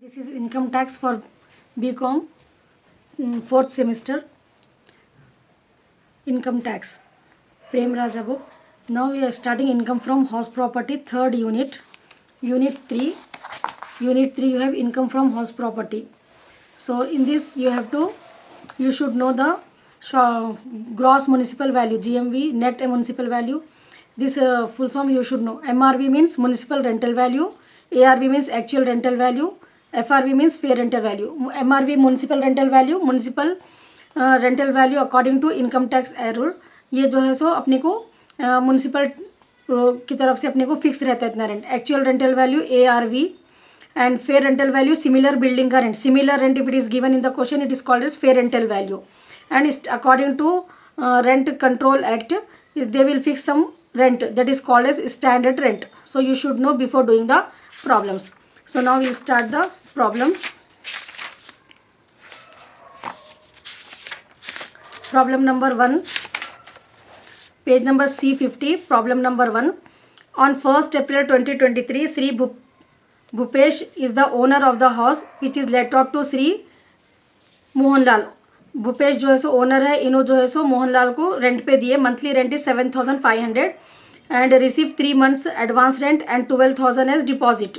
This is income tax for BCom, fourth semester. Income tax, Prem Raja book. Now we are starting income from house property, third unit. Unit 3. Unit 3 you have income from house property. So in this you should know the gross municipal value, GMV, net municipal value. This full form you should know. MRV means municipal rental value, ARV means actual rental value, FRV means fair rental value. MRV municipal rental value, municipal rental value according to income tax rule. ये जो है सो अपने को municipal की तरफ से अपने को फिक्स रहता है इतना rent. Actual rental value ARV and fair rental value similar building का rent. Similar rent if it is given in the question it is called as fair rental value. And according to rent control act they will fix some rent that is called as standard rent. So you should know before doing the problems. So now we'll start the problems. Problem number 1, page number C50. Problem number 1. On 1st April 2023, Sri Bhupesh is the owner of the house which is let out to Sri Mohanlal. Bhupesh जो है सो owner है, इन्हों जो है सो मोहनलाल को rent पे दिए. Monthly rent is 7,500 and receive 3 months advance rent and 12,000 as deposit.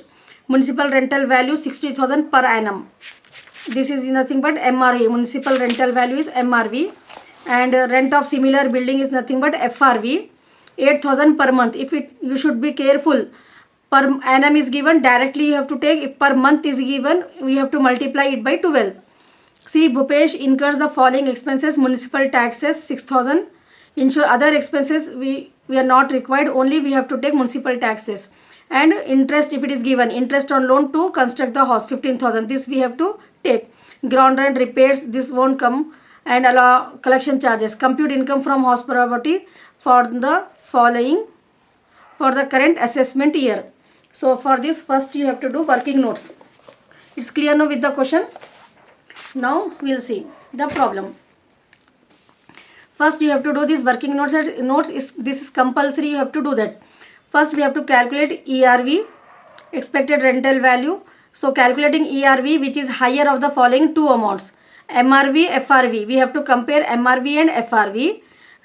Municipal rental value 60,000 per annum. This is nothing but MRV. Municipal rental value is MRV and rent of similar building is nothing but FRV. 8,000 per month. If you should be careful, per annum is given directly you have to take. If per month is given we have to multiply it by 12. See, Bhupesh incurs the following expenses: municipal taxes 6,000, other expenses we are not required, only we have to take municipal taxes, and interest if it is given, interest on loan to construct the house 15,000, this we have to take. Ground rent, repairs, this won't come, and allow collection charges. Compute income from house property for the following for the current assessment year. So for this first you have to do working notes. It's clear now with the question. Now we'll see the problem. First you have to do this working notes. This is compulsory, you have to do that. First we have to calculate ERV, expected rental value. So calculating ERV, which is higher of the following two amounts, MRV, FRV. We have to compare MRV and FRV.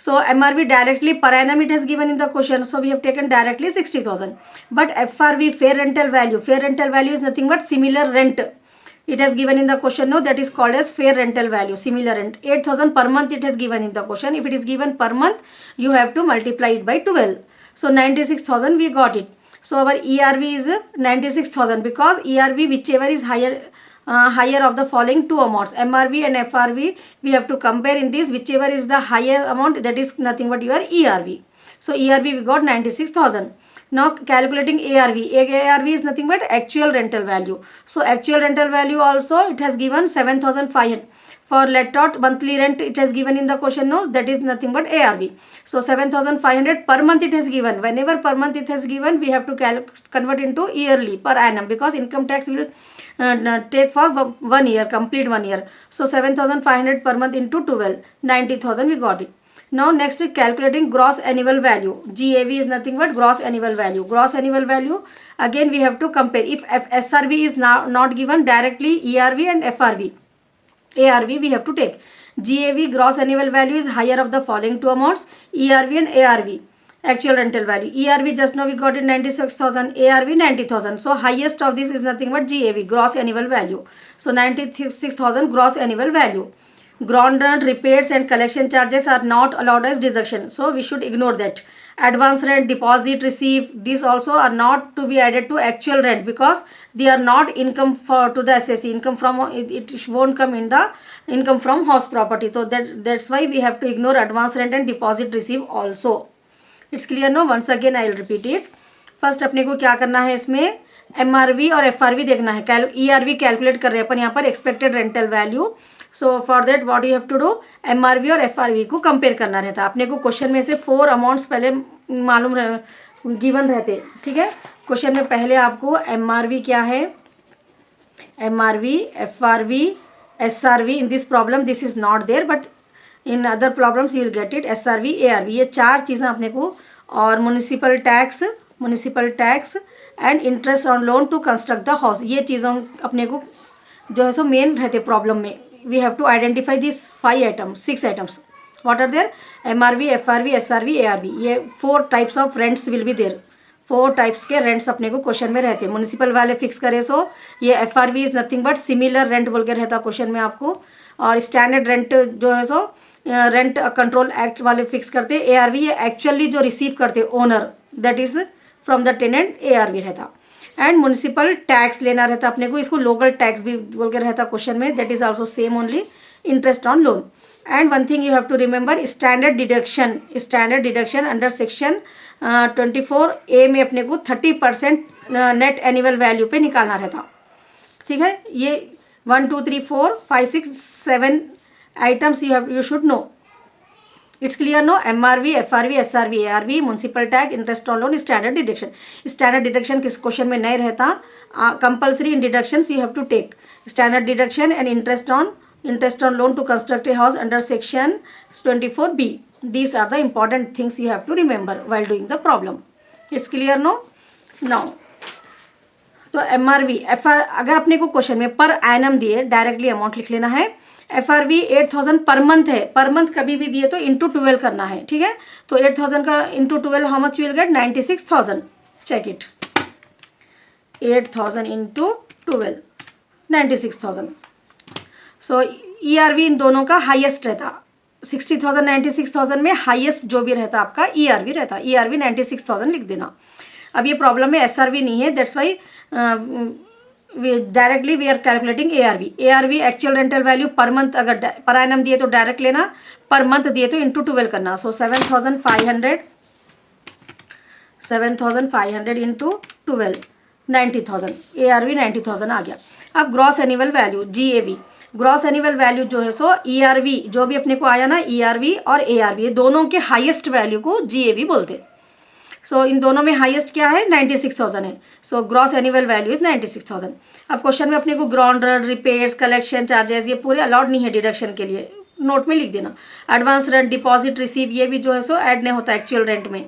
So MRV directly per annum it has given in the question, so we have taken directly 60,000. But FRV, fair rental value is nothing but similar rent. It has given in the question, no, that is called as fair rental value, similar rent. 8,000 per month it has given in the question. If it is given per month, you have to multiply it by 12. So 96,000 we got it. So our ERV is 96,000 because ERV whichever is higher of the following two amounts, MRV and FRV, we have to compare in this. Whichever is the higher amount, that is nothing but your ERV. So ERV we got 96,000. Now calculating ARV. ARV is nothing but actual rental value. So actual rental value also it has given 7,500. For let out monthly rent it has given in the question, no, that is nothing but ARV. So 7,500 per month it has given. Whenever per month it has given, we have to convert into yearly per annum, because income tax will take for 1 year, complete 1 year. So 7,500 per month into 12, 90,000 we got it. Now next is calculating gross annual value. GAV is nothing but gross annual value. Gross annual value, again we have to compare. If SRV is not given, directly ERV and FRV. ARV we have to take. GAV, gross annual value, is higher of the following two amounts, ERV and ARV. Actual rental value. ERV just now we got it 96,000, ARV 90,000. So highest of this is nothing but GAV, gross annual value. So 96,000 gross annual value. Ground rent, repairs and collection charges are not allowed as deduction, so we should ignore that. Advance rent, deposit, receive, these also are not to be added to actual rent because they are not income to the assessee. Income from it won't come in the income from house property. So that's why we have to ignore advance rent and deposit, receive also. It's clear now? Once again I will repeat it. First अपने को क्या करना है, इसमें MRV और FRV देखना है. ERV calculate कर रहे हैं अपन यहाँ पर, expected rental value. So for that what you have to do, MRV और FRV को कंपेयर करना रहता है. अपने को क्वेश्चन में से 4 अमाउंट्स पहले मालूम गिवन रहते, ठीक है. क्वेश्चन में पहले आपको MRV क्या है, MRV, FRV, SRV. In this problem this is not there, but in other problems you will get it. SRV, ARV, ये 4 चीज़ें अपने को, और municipal tax and interest on loan to construct the house. ये चीज़ों अपने को जो है सो मेन रहते प्रॉब्लम में। We have to identify this 6 items. What are there? MRV, FRV, SRV, ARV। ये 4 types of rents will be there. 4 types के रेंट्स अपने को क्वेश्चन में रहते हैं। म्यूनिसिपल वाले फिक्स करे सो ये FRV is nothing but similar rent बोल के रहता क्वेश्चन में आपको। और स्टैंडर्ड रेंट जो है सो रेंट कंट्रोल एक्ट वाले फिक्स करते। ARV ये एक्चुअली जो रिसीव करते owner, that is from the tenant, ARV रहता। एंड म्यूनिसिपल टैक्स लेना रहता अपने को, इसको लोकल टैक्स भी बोल के रहता क्वेश्चन में, that is also same only interest on loan. And one thing you have to remember, standard deduction under section 24A में अपने को 30% नेट एनुअल वैल्यू पे निकालना रहता। ठीक है, ये 1 2 3 4 5 6 7 items you should know. It's clear no? MRV, FRV, SRV, ARV, municipal tax, interest on loan, standard deduction. Standard deduction किस क्वेश्चन में नहीं रहता। Compulsory in deductions you have to take standard deduction and interest on loan to construct a house under section 24B। These are the important things you have to remember while doing the problem. It's clear no? Now तो MRV, अगर अपने को question में per annum दिए directly amount लिख लेना है। FRV 8000 पर मंथ है, पर मंथ कभी भी दिए तो इंटू 12 करना है। ठीक है, तो 8000 का into 12 how much will get? 96,000। Check it, 8000 into 12 96,000। So ERV इन दोनों का हाईएस्ट रहता। 60,000 96,000 में हाईएस्ट जो भी रहता आपका ERV रहता। ERV 96,000 लिख देना। अब ये प्रॉब्लम में SRV नहीं है, that's why directly we are calculating ARV actual rental value per month. अगर पर एनम दिए तो डायरेक्ट लेना, पर मंथ दिए तो इंटू 12 करना। सो 7,500 इंटू 12 90,000। ARV 90,000 आ गया। अब gross annual value GAV, gross annual value जो है सो ERV जो भी अपने को आया ना, ERV और ARV दोनों के हाईएस्ट वैल्यू को GAV बोलते। सो इन दोनों में हाईएस्ट क्या है? 96,000 है। So gross annual value is 96,000। अब क्वेश्चन में अपने को ground rent, repairs, collection charges ये पूरे अलाउड नहीं है डिडक्शन के लिए, नोट में लिख देना। एडवांस रेंट, डिपॉजिट, रिसीव ये भी जो है सो ऐड नहीं होता एक्चुअल रेंट में।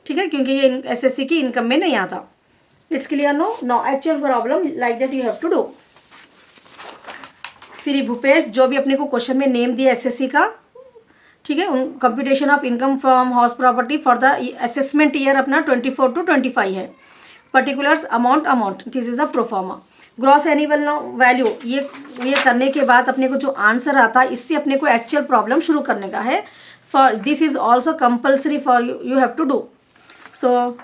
ठीक है, क्योंकि ये SSC की इनकम में नहीं आता। It's clear no? No actual problem like that you have to do. Shri Bhupesh जो भी अपने को क्वेश्चन में नेम दिया SSC का, ठीक है, उन computation of income from house property for the assessment year अपना 24 to 25 है। Particulars amount this is the proforma. Gross annual value ये करने के बाद अपने को जो आंसर आता है, इससे अपने को एक्चुअल प्रॉब्लम शुरू करने का है। For this is also compulsory for you have to do. So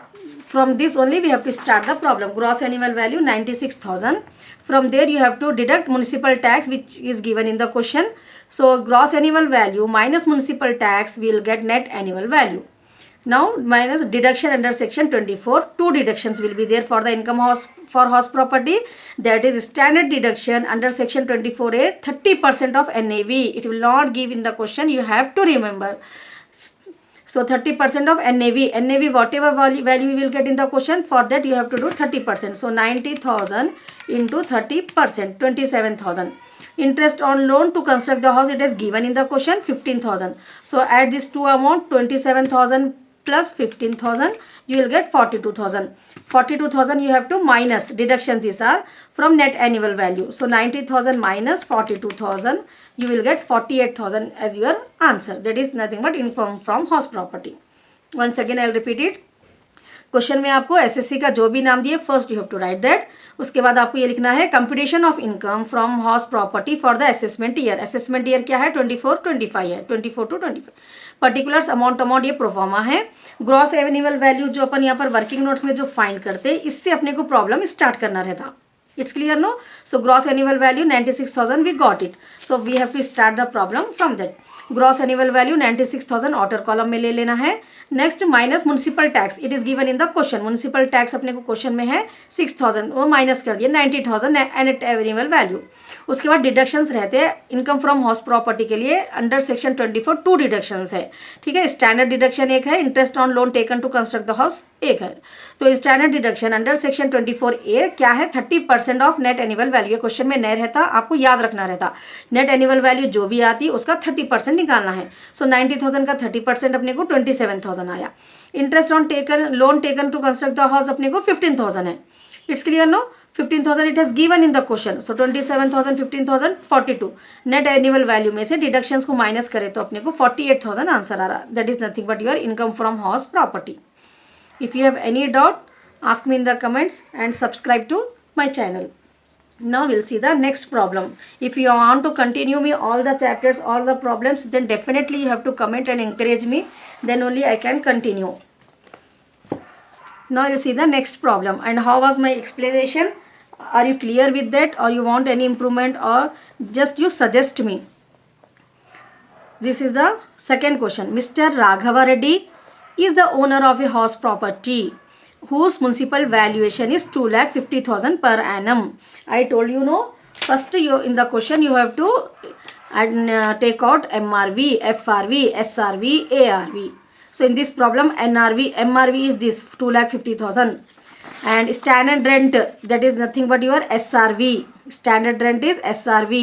from this only we have to start the problem. Gross annual value 96,000. From there you have to deduct municipal tax which is given in the question. So gross annual value minus municipal tax will get net annual value. Now minus deduction under section 24. 2 deductions will be there for the income for house property. That is standard deduction under section 24A 30% of NAV. It will not give in the question. You have to remember. So 30% of NAV whatever value you will get in the question, for that you have to do 30%. So 90,000 into 30%, 27,000. Interest on loan to construct the house, it is given in the question 15,000. So add this two amount, 27,000 plus 15,000, you will get 42,000. 42,000 you have to minus, deductions these are from net annual value. So 90,000 minus 42,000, you will get 48,000 as your answer. That is nothing but income from house property. Once again I will repeat it. Question में आपको SSC का जो भी नाम दिए, first you have to write that. उसके बाद आपको ये लिखना है computation of income from house property for the assessment year. Assessment year क्या है? 24-25 है, 24 to 25। पर्टिकुलर्स अमाउंट ये प्रोफॉर्मा है। ग्रॉस एनुअल वैल्यू जो अपन यहाँ पर वर्किंग नोट्स में जो फाइंड करते हैं, इससे अपने को प्रॉब्लम स्टार्ट करना रहता। It's clear no? So gross annual value 96,000 we got it. So we have to start the problem from that. Gross annual value 96,000 outer column में ले लेना है। Next minus municipal tax, it is given in the question. Municipal tax अपने को question में है 6,000, वो minus कर दिए 90,000 net annual value। उसके बाद डिडक्शंस रहते हैं इनकम फ्रॉम हाउस प्रॉपर्टी के लिए अंडर सेक्शन 24 2 डिडक्शंस है। ठीक है, स्टैंडर्ड डिडक्शन एक है, interest on loan taken to construct the house एक है। तो standard deduction under section 24A क्या है? 30% of net annual value. Question में नहीं रहता, आपको याद रखना रहता। नेट एनुअल वैल्यू जो भी आती उसका 30% निकालना है। सो 90,000 का 30% अपने को 27,000 आया। Interest on loan taken to construct the house अपने को 15,000 है। It's clear no, 15,000 it has given in the question. So 27,000 15,000 42। Net annual value में से डिडक्शंस को माइनस करें तो अपने को 48,000 आंसर आ रहा। That is nothing but your income from house property. If you have any doubt ask me in the comments and subscribe to my channel. Now we'll see the next problem. If you want to continue me all the chapters, all the problems, then definitely you have to comment and encourage me, then only I can continue. Now you see the next problem. And how was my explanation? Are you clear with that, or you want any improvement, or just you suggest me? This is the second question. Mr. Raghava Reddy is the owner of a house property whose municipal valuation is 2,50,000 per annum. I told you no. First, you in the question you have to take out MRV, FRV, SRV, ARV. So in this problem, MRV is this 2,50,000, and standard rent, that is nothing but your SRV. Standard rent is SRV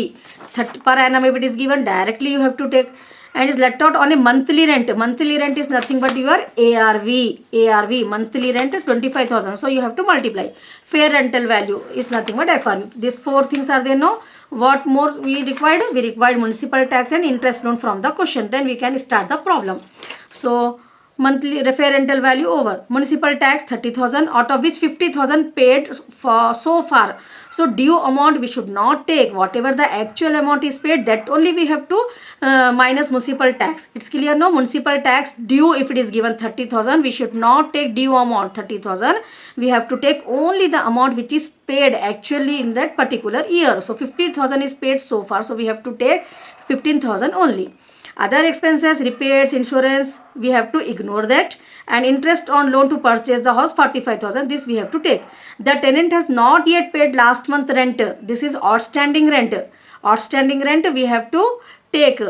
30 per annum. If it is given directly, you have to take, and is let out on a monthly rent. Monthly rent is nothing but your ARV monthly rent 25,000. So you have to multiply. Fair rental value is nothing but FRV. These four things are there. No, what more we required? We required municipal tax and interest loan from the question. Then we can start the problem. So monthly fair rental value over municipal tax 30,000, out of which 50,000 paid for so far. So due amount we should not take. Whatever the actual amount is paid, that only we have to minus municipal tax. It's clear no? Municipal tax due, if it is given 30,000, we should not take due amount 30,000. We have to take only the amount which is paid actually in that particular year. So 50,000 is paid so far, so we have to take 15,000 only. Other expenses, repairs, insurance, we have to ignore that. And interest on loan to purchase the house 45,000, this we have to take. The tenant has not yet paid last month rent. This is outstanding rent. Outstanding rent we have to take.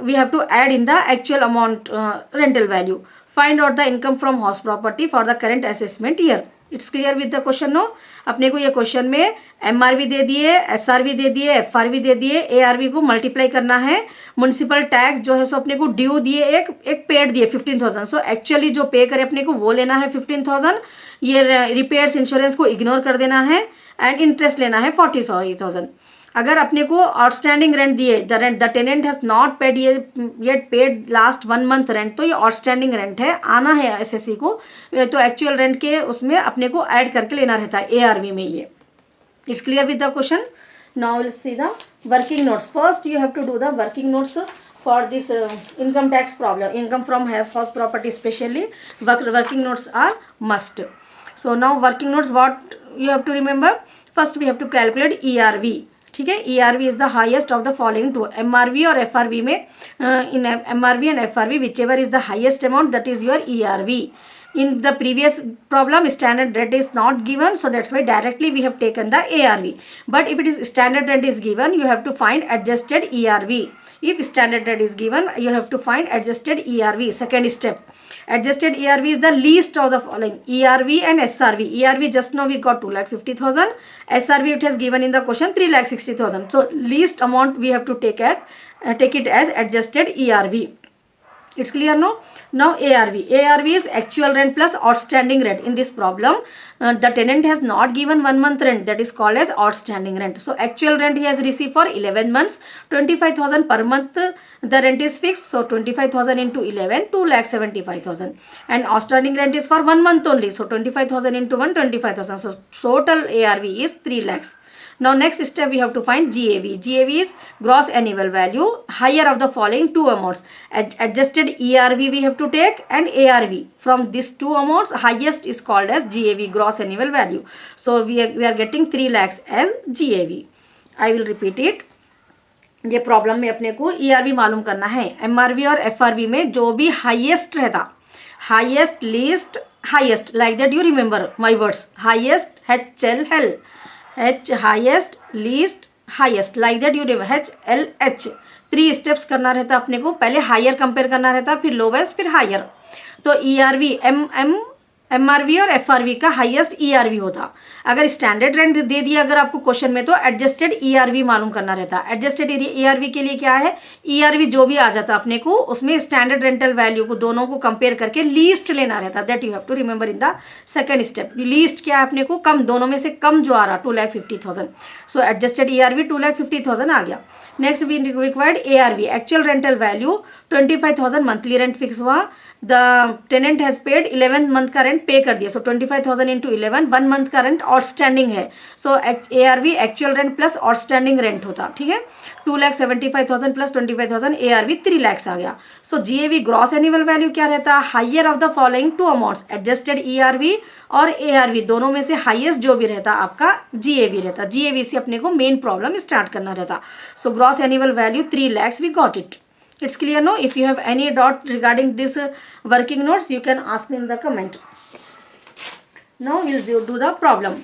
We have to add in the actual amount rental value. Find out the income from house property for the current assessment year. It's clear with the question no. अपने को ये क्वेश्चन में MRV दे दिए, SRV दे दिए, FRV दे दिए, ARV को multiply करना है. म्यूनिसिपल टैक्स जो है सो अपने को ड्यू दिए, एक पेड दिए 15,000. सो एक्चुअली जो पे करे अपने को वो लेना है 15,000. ये रिपेयर्स इंश्योरेंस को इग्नोर कर देना है, एंड इंटरेस्ट लेना है 45,000. अगर अपने को आउटस्टैंडिंग रेंट दिए, the tenant has not paid yet paid last 1 month rent, तो ये आउटस्टैंडिंग रेंट है, आना है एसएससी को, तो एक्चुअल रेंट के उसमें अपने को ऐड करके लेना रहता है ARV में. ये it's clear with the question. Now will see the working notes. First you have to do the working notes for this income tax problem, income from house property especially. Working notes are must. So now working notes, what you have to remember? First we have to calculate ERV. ठीक है, ERV is the highest of the following two. MRV और FRV में, in MRV and FRV whichever is the highest amount, that is your ERV. In the previous problem, standard rent is not given, so that's why directly we have taken the ARV. But if it is standard rent is given, you have to find adjusted ERV. If standard rent is given, you have to find adjusted ERV. Second step, adjusted ERV is the least of the following: ERV and SRV. ERV just now we got 2,50,000. SRV it has given in the question 3,60,000. So least amount we have to take it as adjusted ERV. It's clear no? Now ARV. ARV is actual rent plus outstanding rent. In this problem, the tenant has not given 1 month rent. That is called as outstanding rent. So actual rent he has received for 11 months. 25,000 per month. The rent is fixed. So 25,000 into 11, 2,75,000. And outstanding rent is for 1 month only. So 25,000 into 1, 25,000. So total ARV is 3 lakhs. Now next step we have to find GAV. GAV is gross annual value, higher of the following two amounts. Adjusted ERV we have to take, and ARV. From these two amounts, highest is called as GAV, gross annual value. So we are getting 3 lakhs as GAV. I will repeat it. ये problem में अपने को ERV मालूम करना है. MRV और FRV में जो भी हाईएस्ट रहता, highest, least, highest, like that you remember my words. Highest HL, H highest, least, highest, like that you remember HLH. 3 steps करना रहता अपने को. पहले हायर कंपेयर करना रहता, फिर लोवेस्ट, फिर हायर. तो ERV MM MRV और FRV का हाईएस्ट ERV होता। अगर स्टैंडर्ड रेंट दे दिया अगर आपको क्वेश्चन में, तो एडजस्टेड ERV मालूम करना रहता। एडजस्टेड ERV के लिए क्या है, ERV जो भी आ जाता अपने को, उसमें स्टैंडर्ड रेंटल वैल्यू को दोनों को कंपेयर करके लीस्ट लेना रहता। That you have to remember in the second step. Least क्या है अपने को, कम, दोनों में से कम जो आ रहा 2,50,000। सो एडजस्टेड ERV 2,50,000 आ गया। Next we required ARV, actual rental value 25,000 monthly rent fix हुआ। The tenant has paid 11 month का रेंट पे कर दिया। सो 25,000 इंटू 11, 1 मंथ का रेंट आउटस्टैंडिंग है। So ARV actual rent plus outstanding rent होता, ठीक है। 2,75,000 प्लस 25,000 ARV 3 lakhs आ गया। So GAV gross annual value क्या रहता, higher of the following two amounts, adjusted ERV और ARV दोनों में से हाईएस्ट जो भी रहता आपका GAV रहता। GAV से अपने को मेन प्रॉब्लम स्टार्ट करना रहता। So gross annual value 3 lakhs, we got it. It's clear now? If you have any doubt regarding this working notes, you can ask me in the comment. Now we'll do the problem.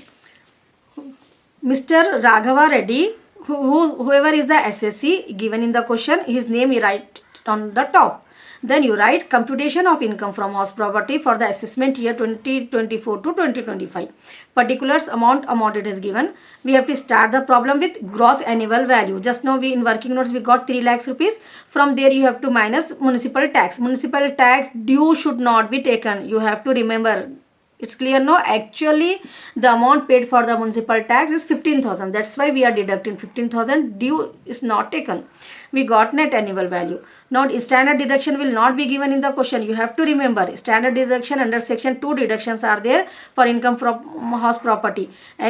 Mr. Raghava Reddy, whoever is the SSC given in the question, his name you write on the top. Then you write computation of income from house property for the assessment year 2024 to 2025. Particulars amount it is given. We have to start the problem with gross annual value. Just now we in working notes we got 3 lakhs rupees. From there you have to minus municipal tax. Municipal tax due should not be taken. You have to remember. It's clear no? Actually the amount paid for the municipal tax is 15,000. That's why we are deducting 15,000. Due is not taken. We got net annual value. Now standard deduction will not be given in the question. You have to remember standard deduction under section 2 deductions are there for income from house property.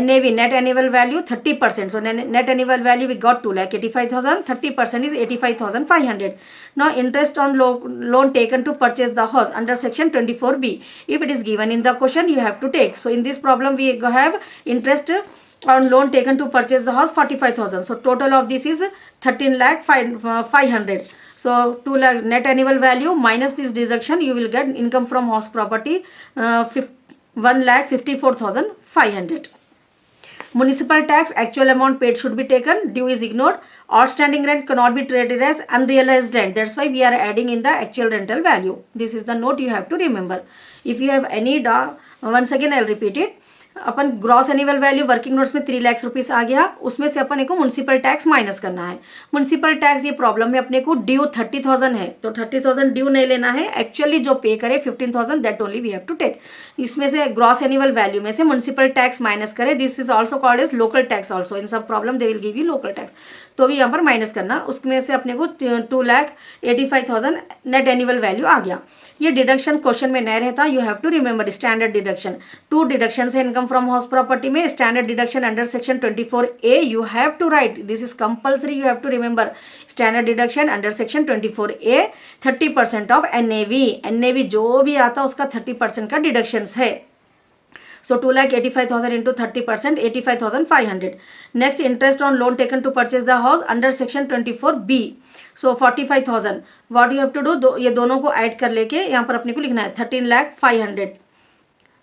NAV net annual value 30%. So net annual value we got 2,85,000. 30% is 85,500. Now interest on loan taken to purchase the house under section 24B. If it is given in the question, you have to take. So in this problem we have interest on loan taken to purchase the house 45,000. So total of this is 13,500. So 2 lakh net annual value minus this deduction, you will get income from house property 1,54,500. Municipal tax actual amount paid should be taken. Due is ignored. Outstanding rent cannot be treated as unrealized rent. That's why we are adding in the actual rental value. This is the note you have to remember. If you have any doubt, once again I'll repeat it. Upon gross annual value working notes में 3 lakhs rupees आ गया। उसमें से अपन को municipal tax minus करना है। Municipal tax ये problem में अपने को ड्यू 30,000 है, तो 30,000 ड्यू नहीं लेना है। एक्चुअली जो पे करे 15,000 that only we have to take. इसमें से ग्रॉस एनुअल वैल्यू में से म्यूनसिपल टैक्स माइनस करे। This is also called as local tax also. इन सब problem they will give you local tax, तो भी यहाँ पर माइनस करना। उसमें से अपने को 2,85,000 नेट एनुअल वैल्यू आ गया। ये डिडक्शन क्वेश्चन में नहीं रहता। You have to remember standard deduction. 2 deduction है इनकम फ्रॉम हाउस प्रॉपर्टी में। Standard deduction under section 24A you have to write, this is compulsory, you have to remember standard deduction under section 24A 30% of NAV जो भी आता उसका 30% का deduction है। So 2,85,000 into 30%, 85,500. Next, interest on loan taken to purchase the house under section 24B. So 45,000. What you have to do? ये दोनों को add कर लेके यहाँ पर अपने को लिखना है 13,500.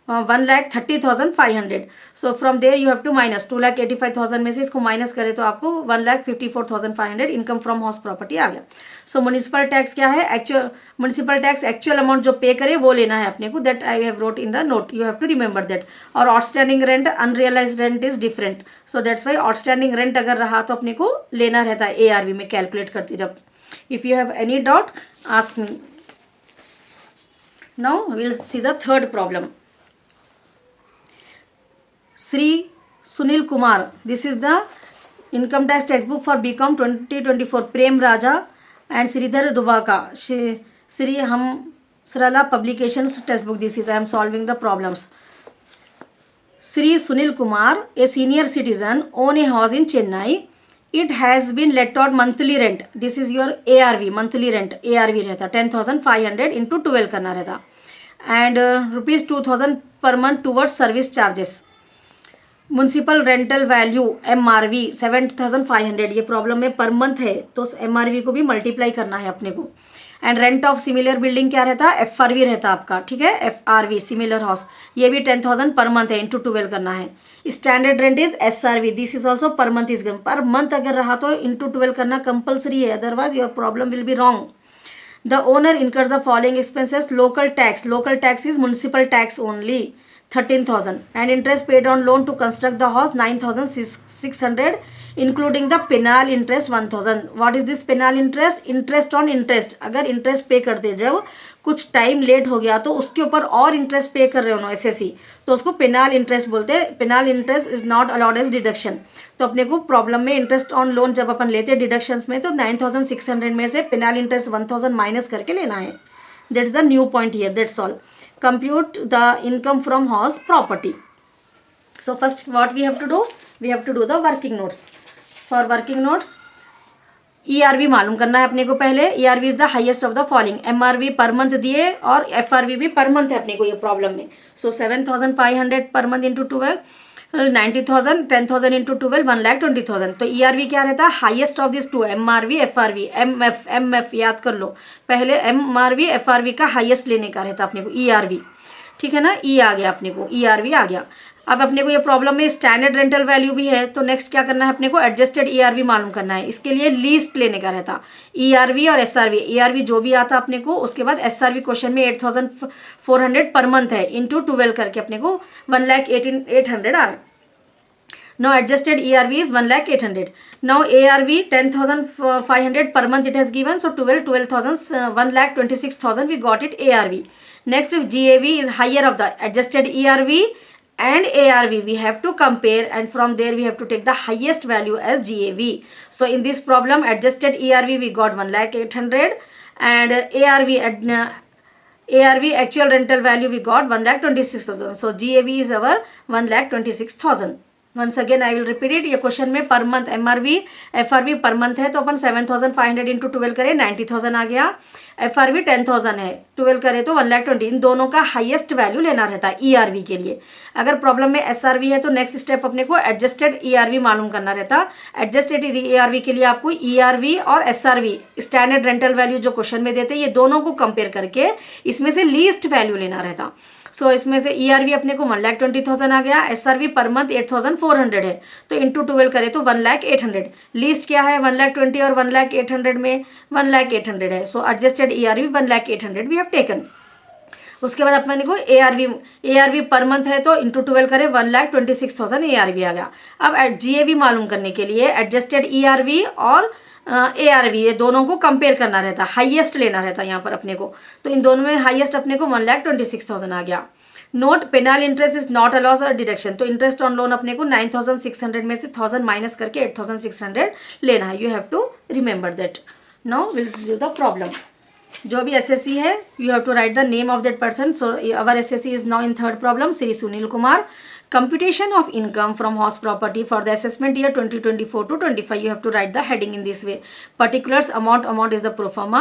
1,30,500. So from there you have to minus 2,85,000 में से इसको माइनस करें तो आपको 1,54,500 इनकम फ्रॉम हाउस प्रॉपर्टी आ गया। सो म्यूनिसिपल टैक्स क्या है, actual municipal tax actual amount जो पे करे वो लेना है अपने को। That I have wrote in the note, you have to remember that. और outstanding rent unrealised rent is different, so that's why outstanding rent अगर रहा तो अपने को लेना रहता है ARV में कैलकुलेट करते जब। If you have any doubt ask me. Now will see the third problem. Sri Sunil Kumar, this is the income tax textbook for BCom 2024. Prem Raja and Sridhar Dubaka. Sri Ham Srala Publications textbook. This is I am solving the problems. Sri Sunil Kumar, a senior citizen, own a house in Chennai. It has been let out monthly rent. This is your ARV monthly rent. ARV रहता 10,500 into 12 करना रहता and rupees 2,000 per month towards service charges. Municipal rental value MRV 7,500। ये problem में per month है तो MRV को भी multiply करना है अपने को। And rent of similar building क्या रहता है, FRV रहता आपका, ठीक है, FRV सिमिलर हाउस। ये भी 10,000 पर मंथ है, इंटू 12 करना है। Standard rent is SRV, this is also per month is पर मंथ अगर रहा तो इंटू 12 करना कंपल्सरी है, otherwise your problem will be wrong. The owner incurs the following expenses. Local tax is municipal tax only 13,000 and interest paid on loan to construct the house 9,600 including the penal interest 1,000. what is this penal interest? interest on interest. अगर interest पे करते जब कुछ time late हो गया तो उसके ऊपर और इंटरेस्ट पे कर रहे हो ना एसएससी, तो उसको पेनाल इंटरेस्ट बोलते हैं. Penal interest is not allowed as deduction. तो अपने को प्रॉब्लम में इंटरेस्ट ऑन लोन जब अपन लेते हैं डिडक्शंस में तो 9,600 में से पेनाल इंटरेस्ट 1,000 माइनस करके लेना है. That's the new point here. That's all. compute the income from house property. So first what we have to do? We have to do the working notes. For working notes ERV मालूम करना है अपने को पहले. ERV is the highest of the following. MRV per month दिए और FRV भी पर मंथ है अपने को ये प्रॉब्लम में. सो 7,500 पर मंथ इंटू 12 90,000 10,000 इंटू 12 1,20,000. तो ERV क्या रहता है? Highest of this two. MRV FRV MF याद कर लो. पहले MRV FRV का हाईएस्ट लेने का रहता अपने को ERV. ठीक है ना. E आ गया अपने को. ERV आ गया. अब अपने को ये प्रॉब्लम में स्टैंडर्ड रेंटल वैल्यू भी है तो नेक्स्ट क्या करना है अपने को? एडजस्टेड ERV मालूम करना है. इसके लिए लीस्ट लेने का रहता. ERV और SRV. ERV जो भी आता अपने को, उसके बाद SRV क्वेश्चन में 8,400 पर मंथ है इंटू 12 करके अपने को 1,18,800 आ. Now adjusted ERV is 1,08,000. Now ARV 10,500 per month it has given. So 12,000 1,26,000 we got it ARV. Next GAV is higher of the adjusted ERV and ARV. We have to compare and from there we have to take the highest value as GAV. So in this problem adjusted ERV we got 1,08,000 and ARV actual rental value we got 1,26,000. So GAV is our 1,26,000. Once again I will repeat it. ये क्वेश्चन में per month MRV FRV per month है तो अपन 7,500 into 12 करें 90,000 आ गया. FRV 10,000 है 12 करें तो 1,20,000. इन दोनों का हाईएस्ट वैल्यू लेना रहता है ERV के लिए. अगर प्रॉब्लम में SRV है तो नेक्स्ट स्टेप अपने को एडजस्टेड ERV मालूम करना रहता. एडजस्टेड ERV के लिए आपको ERV और SRV स्टैंडर्ड रेंटल वैल्यू जो क्वेश्चन में देते हैं ये दोनों को कंपेयर करके इसमें से लीस्ट वैल्यू लेना रहता. सो इसमें से ERV अपने को 1,20,000 आ गया. SRV पर मंथ 8,400 है तो इंटू 12 करें तो 1,08,000. लीस्ट क्या है? 1,20,000 और 1,08,000 में 1,08,000 है. So adjusted ERV 1,08,000 we have taken. उसके बाद अपने को ARV पर मंथ है तो इंटू 12 करें 1,26,000 ARV आ गया. अब GAV मालूम करने के लिए एडजस्टेड ERV और ARV ये दोनों को कंपेयर करना रहता. हाईएस्ट लेना रहता यहाँ पर अपने को. तो इन दोनों में हाईएस्ट अपने को 1,26,000 आ गया. Note penal interest is not allowed और डिडक्शन. तो इंटरेस्ट ऑन लोन अपने को 9,600 में से 1,000 माइनस करके 8,600 लेना है. You have to remember that. Now will do the problem. जो भी SSC है you have to write the name of that person. So our SSC is now in third problem. Shri Sunil Kumar. Computation of income from house property for the assessment year 2024 to 25. You have to write the heading in this way. Particulars amount is the pro forma.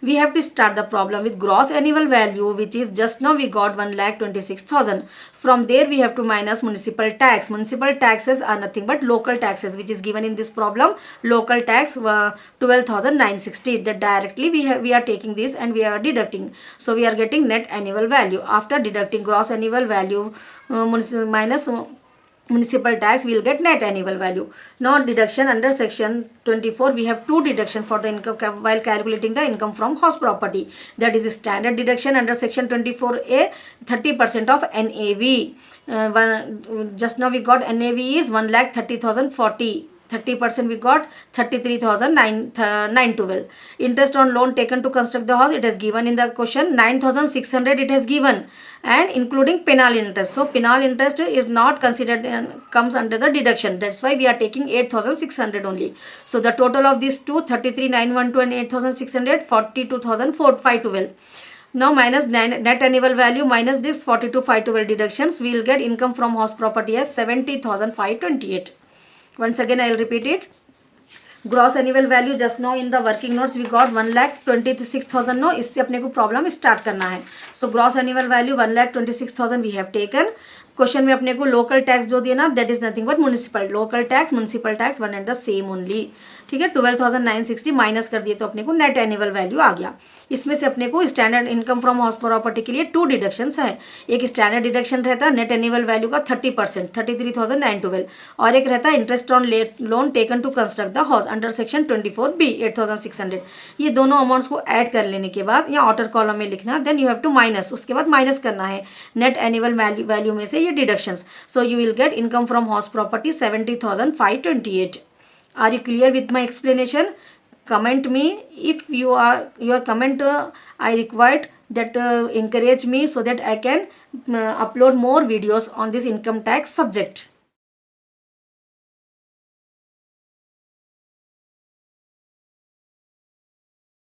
We have to start the problem with gross annual value which is just now we got 1,26,000. From there we have to minus municipal tax. Municipal taxes are nothing but local taxes which is given in this problem. Local tax 12,960. That directly we are taking this and we are deducting. So we are getting net annual value. After deducting gross annual value minus municipal tax, we will get net annual value. Now deduction under section 24 we have two deduction for the income while calculating the income from house property. That is standard deduction under section 24A 30% of NAV. Just now we got NAV is 1,30,040. 30% we got 33,912. Interest on loan taken to construct the house it has given in the question 9,600 it has given and including penal interest. So penal interest is not considered and comes under the deduction. That's why we are taking 8,600 only. So the total of these two 33,912 and 8,600 42,512. Now minus net annual value minus this 42,512 deductions we will get income from house property as 70,528. Once again I will repeat it. Gross annual value just now in the working notes we got 1,26,000. No इससे अपने को problem start करना है. So gross annual value 1,26,000 we have taken. Question में अपने को local tax जो दिया ना that is nothing but municipal. Local tax municipal tax one and the same only. ठीक है. 12,960 माइनस कर दिए तो अपने को नेट एनुअल वैल्यू आ गया. इसमें से अपने को standard income from house property के लिए टू डिडक्शंस है. एक स्टैंडर्ड डिडक्शन रहता है नेट एनुअल वैल्यू का 30% 33,912 और एक रहता है interest on loan taken to construct the house under section 24B 8,600। ये दोनों अमाउंट्स को ऐड कर लेने के बाद या आउटर कॉलम में लिखना, then you have to minus, उसके बाद माइनस करना है नेट एनुअल वैल्यू में से ये डिडक्शंस। So you will get income from house property 70,528। Are you clear with my explanation? Comment me if your comment I required that encourage me so that I can upload more videos on this income tax subject.